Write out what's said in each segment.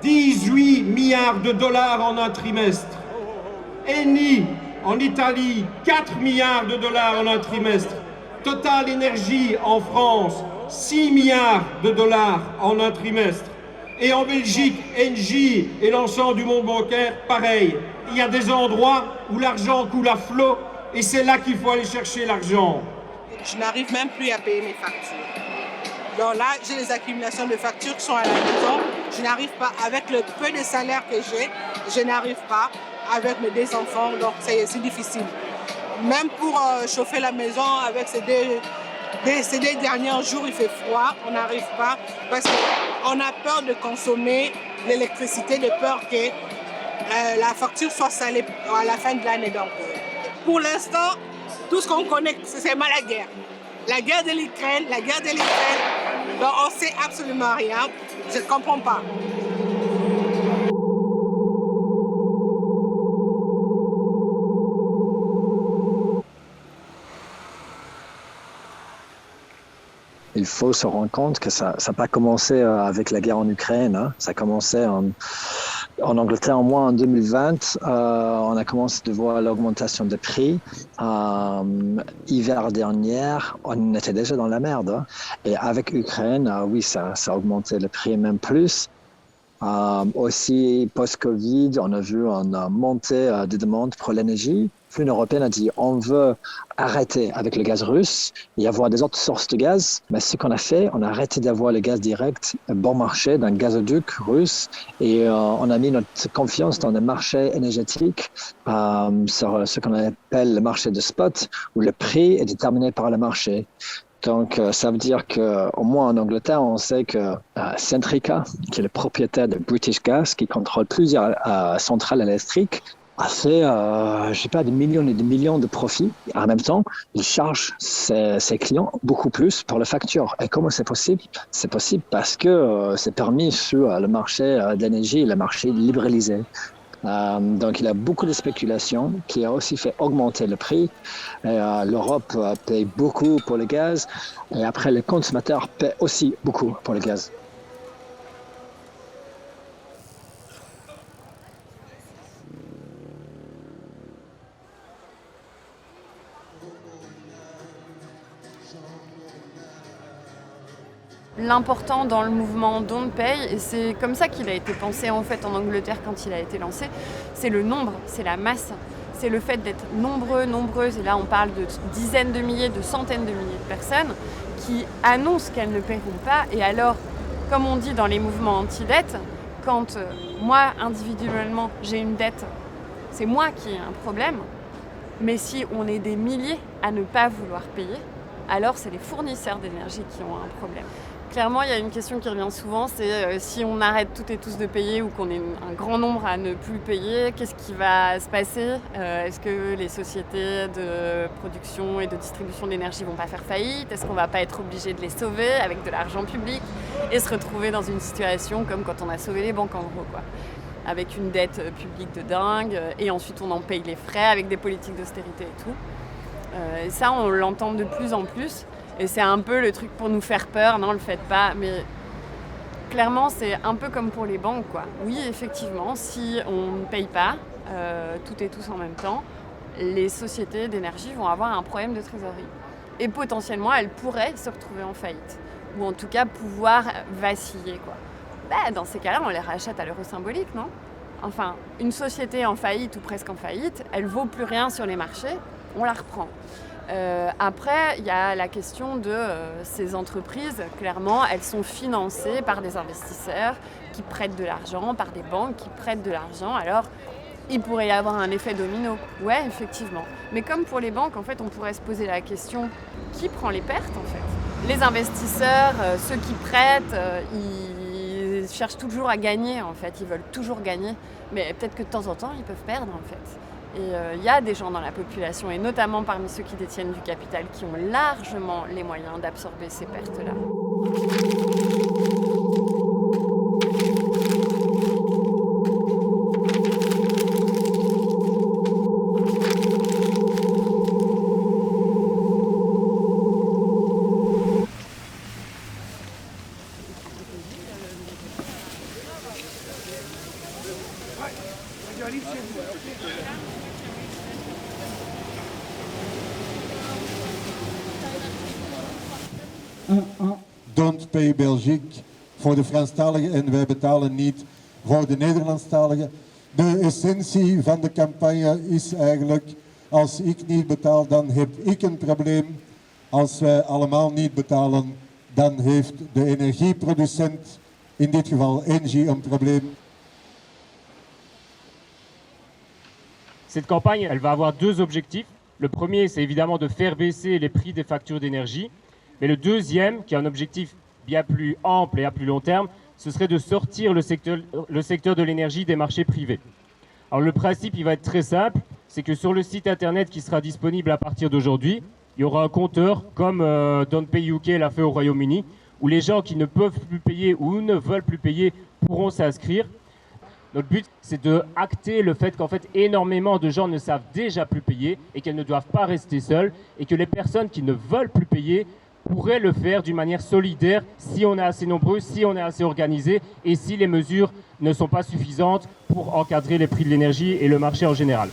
18 milliards de dollars en un trimestre. Eni, en Italie, 4 milliards de dollars en un trimestre. Total Énergie en France, 6 milliards de dollars en un trimestre. Et en Belgique, Engie et l'ensemble du monde bancaire, pareil. Il y a des endroits où l'argent coule à flot et c'est là qu'il faut aller chercher l'argent. Je n'arrive même plus à payer mes factures. Donc là, j'ai des accumulations de factures qui sont à la maison. Je n'arrive pas, avec le peu de salaire que j'ai, je n'arrive pas avec mes deux enfants, donc c'est difficile. Même pour chauffer la maison avec ces deux derniers jours, il fait froid, on n'arrive pas parce qu'on a peur de consommer l'électricité, de peur que la facture soit salée à la fin de l'année. Donc, pour l'instant, tout ce qu'on connaît, c'est la guerre. La guerre de l'Ukraine, donc on ne sait absolument rien, je ne comprends pas. Il faut se rendre compte que ça n'a pas commencé avec la guerre en Ukraine. Hein. Ça a commencé en Angleterre, au moins en 2020. On a commencé de voir l'augmentation des prix. Hiver dernier, on était déjà dans la merde. Hein. Et avec l'Ukraine, oui, ça a augmenté le prix même plus. Aussi, post-Covid, on a vu une montée des demandes pour l'énergie. L'Union européenne a dit on veut arrêter avec le gaz russe et avoir des autres sources de gaz. Mais ce qu'on a fait, on a arrêté d'avoir le gaz direct bon marché d'un gazoduc russe et on a mis notre confiance dans le marché énergétique sur ce qu'on appelle le marché de spot où le prix est déterminé par le marché. Donc, ça veut dire qu'au moins en Angleterre, on sait que Centrica, qui est le propriétaire de British Gas, qui contrôle plusieurs centrales électriques, a fait, des millions et des millions de profits. En même temps, il charge ses clients beaucoup plus pour la facture. Et comment c'est possible? C'est possible parce que c'est permis sur le marché de l'énergie, le marché libéralisé. Donc, il y a beaucoup de spéculation qui a aussi fait augmenter le prix. L'Europe paye beaucoup pour le gaz et après, les consommateurs paient aussi beaucoup pour le gaz. L'important dans le mouvement Don't Pay, et c'est comme ça qu'il a été pensé en fait en Angleterre quand il a été lancé, c'est le nombre, c'est la masse, c'est le fait d'être nombreux, nombreuses, et là on parle de dizaines de milliers, de centaines de milliers de personnes qui annoncent qu'elles ne paieront pas. Et alors, comme on dit dans les mouvements anti-dette, quand moi individuellement j'ai une dette, c'est moi qui ai un problème, mais si on est des milliers à ne pas vouloir payer, alors c'est les fournisseurs d'énergie qui ont un problème. Clairement, il y a une question qui revient souvent, c'est si on arrête toutes et tous de payer ou qu'on est un grand nombre à ne plus payer, qu'est-ce qui va se passer? Est-ce que les sociétés de production et de distribution d'énergie vont pas faire faillite? Est-ce qu'on va pas être obligé de les sauver avec de l'argent public et se retrouver dans une situation comme quand on a sauvé les banques en gros, quoi, avec une dette publique de dingue et ensuite on en paye les frais avec des politiques d'austérité et tout. Et ça, on l'entend de plus en plus. Et c'est un peu le truc pour nous faire peur, non, le faites pas. Mais clairement, c'est un peu comme pour les banques, quoi. Oui, effectivement, si on ne paye pas toutes et tous en même temps, les sociétés d'énergie vont avoir un problème de trésorerie. Et potentiellement, elles pourraient se retrouver en faillite. Ou en tout cas, pouvoir vaciller, quoi. Dans ces cas-là, on les rachète à l'euro symbolique, non? Enfin, une société en faillite ou presque en faillite, elle vaut plus rien sur les marchés, on la reprend. Après, il y a la question de ces entreprises. Clairement, elles sont financées par des investisseurs qui prêtent de l'argent, par des banques qui prêtent de l'argent. Alors, il pourrait y avoir un effet domino. Ouais, effectivement. Mais comme pour les banques, en fait, on pourrait se poser la question, qui prend les pertes, en fait? Les investisseurs, ceux qui prêtent, ils cherchent toujours à gagner, en fait. Ils veulent toujours gagner. Mais peut-être que de temps en temps, ils peuvent perdre, en fait. Et il y a des gens dans la population, et notamment parmi ceux qui détiennent du capital, qui ont largement les moyens d'absorber ces pertes-là. Don't pay Belgique voor de Franstaligen en wij betalen niet voor de Nederlandstaligen. De essentie van de campagne is eigenlijk, als ik niet betaal, dan heb ik een probleem. Als wij allemaal niet betalen, dan heeft de energieproducent, in dit geval Engie, een probleem. Cette campagne, elle va avoir deux objectifs. Le premier, c'est évidemment de faire baisser les prix des factures d'énergie. Mais le deuxième, qui est un objectif bien plus ample et à plus long terme, ce serait de sortir le secteur de l'énergie des marchés privés. Alors le principe, il va être très simple, c'est que sur le site internet qui sera disponible à partir d'aujourd'hui, il y aura un compteur comme Don't Pay UK l'a fait au Royaume-Uni, où les gens qui ne peuvent plus payer ou ne veulent plus payer pourront s'inscrire. Notre but, c'est de acter le fait qu'en fait, énormément de gens ne savent déjà plus payer et qu'elles ne doivent pas rester seules et que les personnes qui ne veulent plus payer pourraient le faire d'une manière solidaire si on est assez nombreux, si on est assez organisé et si les mesures ne sont pas suffisantes pour encadrer les prix de l'énergie et le marché en général.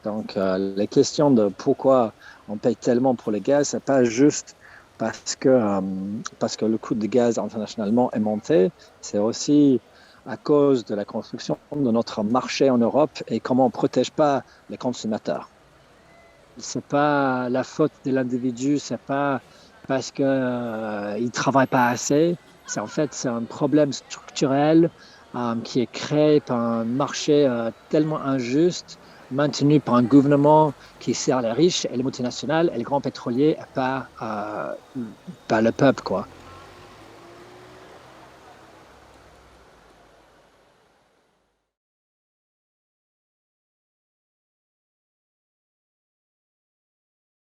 Donc, la question de pourquoi on paye tellement pour le gaz, c'est pas juste parce que le coût du gaz internationalement est monté, c'est aussi à cause de la construction de notre marché en Europe et comment on ne protège pas les consommateurs. C'est pas la faute de l'individu, c'est pas parce qu'il ne travaille pas assez, c'est un problème structurel qui est créé par un marché tellement injuste, maintenu par un gouvernement qui sert les riches et les multinationales et les grands pétroliers et pas le peuple, quoi.